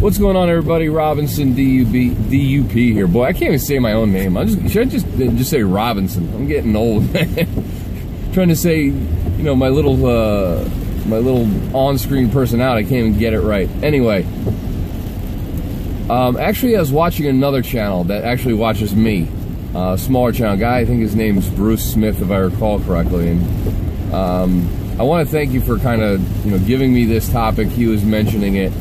What's going on, everybody? Robinson DUP here. Boy, I can't even say my own name. Should I just say Robinson? I'm getting old. Trying to say, you know, my little on-screen personality. I can't even get it right. Anyway, actually, I was watching another channel that actually watches me. Smaller channel guy. I think his name's Bruce Smith, if I recall correctly. And I want to thank you for kind of, you know, giving me this topic. He was mentioning it,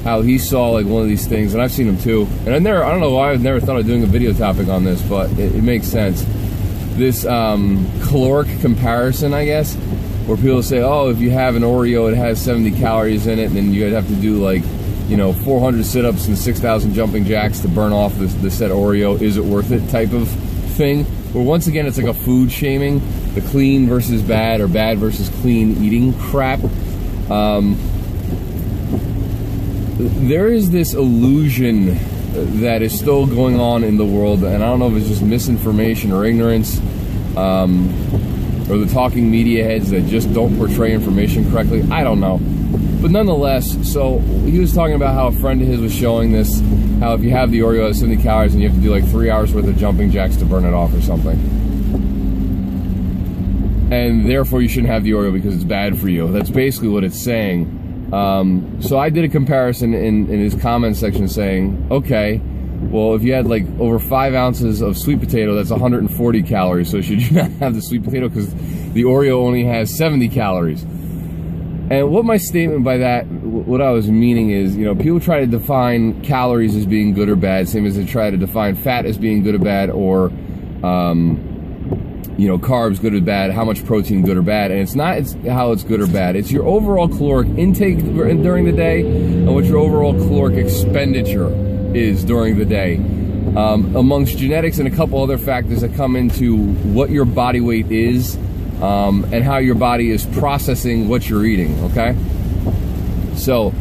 how he saw like one of these things, and I've seen them too. And I don't know why I've never thought of doing a video topic on this, but it makes sense. This caloric comparison, I guess, where people say, oh, if you have an Oreo, it has 70 calories in it, and then you'd have to do like, you know, 400 sit-ups and 6,000 jumping jacks to burn off the said Oreo. Is it worth it type of thing? Where once again, it's like a food shaming, the clean versus bad or bad versus clean eating crap. There is this illusion that is still going on in the world, and I don't know if it's just misinformation or ignorance, or the talking media heads that just don't portray information correctly. I don't know. But nonetheless, so he was talking about how a friend of his was showing this, how if you have the Oreo at 70 calories and you have to do like 3 hours worth of jumping jacks to burn it off or something. And therefore you shouldn't have the Oreo because it's bad for you. That's basically what it's saying. So I did a comparison in his comment section saying, okay, well, if you had like over 5 ounces of sweet potato, that's 140 calories. So should you not have the sweet potato because the Oreo only has 70 calories? And what my statement by that, what I was meaning is, you know, people try to define calories as being good or bad, same as they try to define fat as being good or bad, or, you know, carbs good or bad, how much protein good or bad. And it's not how it's good or bad. It's your overall caloric intake during the day and what your overall caloric expenditure is during the day. Amongst genetics and a couple other factors that come into what your body weight is, and how your body is processing what you're eating, okay? So,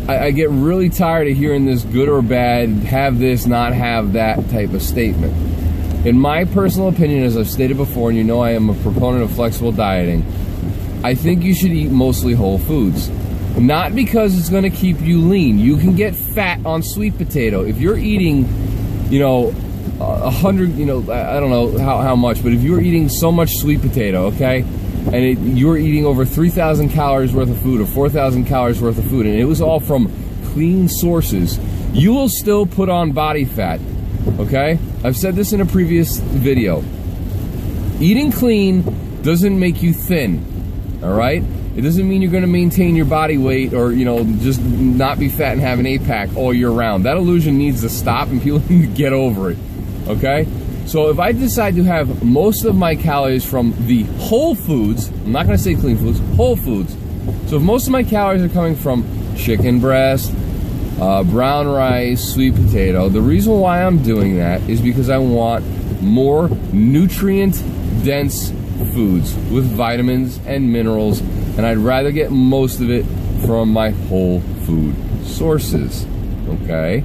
I get really tired of hearing this good or bad, have this, not have that type of statement. In my personal opinion, as I've stated before, and you know I am a proponent of flexible dieting, I think you should eat mostly whole foods. Not because it's going to keep you lean. You can get fat on sweet potato. If you're eating, you know, 100, you know, I don't know how much, but if you're eating so much sweet potato, okay, and you're eating over 3,000 calories worth of food or 4,000 calories worth of food, and it was all from clean sources, you will still put on body fat, okay? I've said this in a previous video. Eating clean doesn't make you thin, all right? It doesn't mean you're going to maintain your body weight or, you know, just not be fat and have an 8-pack all year round. That illusion needs to stop, and people need to get over it. Okay? So if I decide to have most of my calories from the whole foods, I'm not going to say clean foods, whole foods. So if most of my calories are coming from chicken breast, brown rice, sweet potato, the reason why I'm doing that is because I want more nutrient-dense foods with vitamins and minerals, and I'd rather get most of it from my whole food sources. Okay?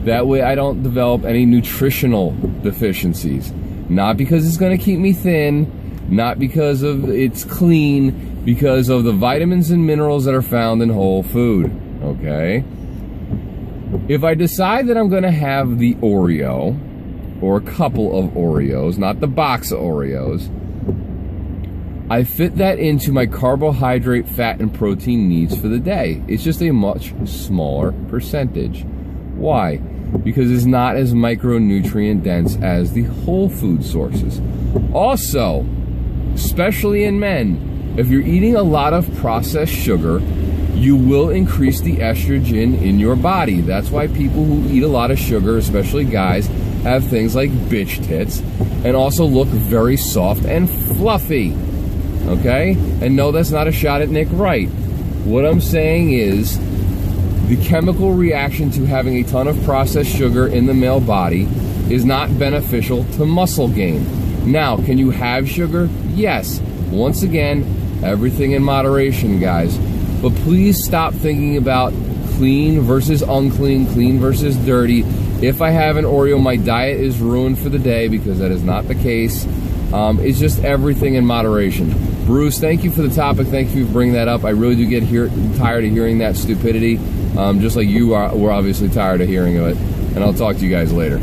That way I don't develop any nutritional deficiencies. Not because it's going to keep me thin, not because of it's clean, because of the vitamins and minerals that are found in whole food. Okay? If I decide that I'm going to have the Oreo, or a couple of Oreos, not the box of Oreos, I fit that into my carbohydrate, fat, and protein needs for the day. It's just a much smaller percentage. Why? Because it's not as micronutrient dense as the whole food sources. Also, especially in men, if you're eating a lot of processed sugar, you will increase the estrogen in your body. That's why people who eat a lot of sugar, especially guys, have things like bitch tits and also look very soft and fluffy. Okay? And no, that's not a shot at Nick Wright. What I'm saying is, the chemical reaction to having a ton of processed sugar in the male body is not beneficial to muscle gain. Now, can you have sugar? Yes. Once again, everything in moderation, guys. But please stop thinking about clean versus unclean, clean versus dirty. If I have an Oreo, my diet is ruined for the day, because that is not the case. It's just everything in moderation. Bruce, thank you for the topic. Thank you for bringing that up. I really do get tired of hearing that stupidity, just like you are. We're obviously tired of hearing of it. And I'll talk to you guys later.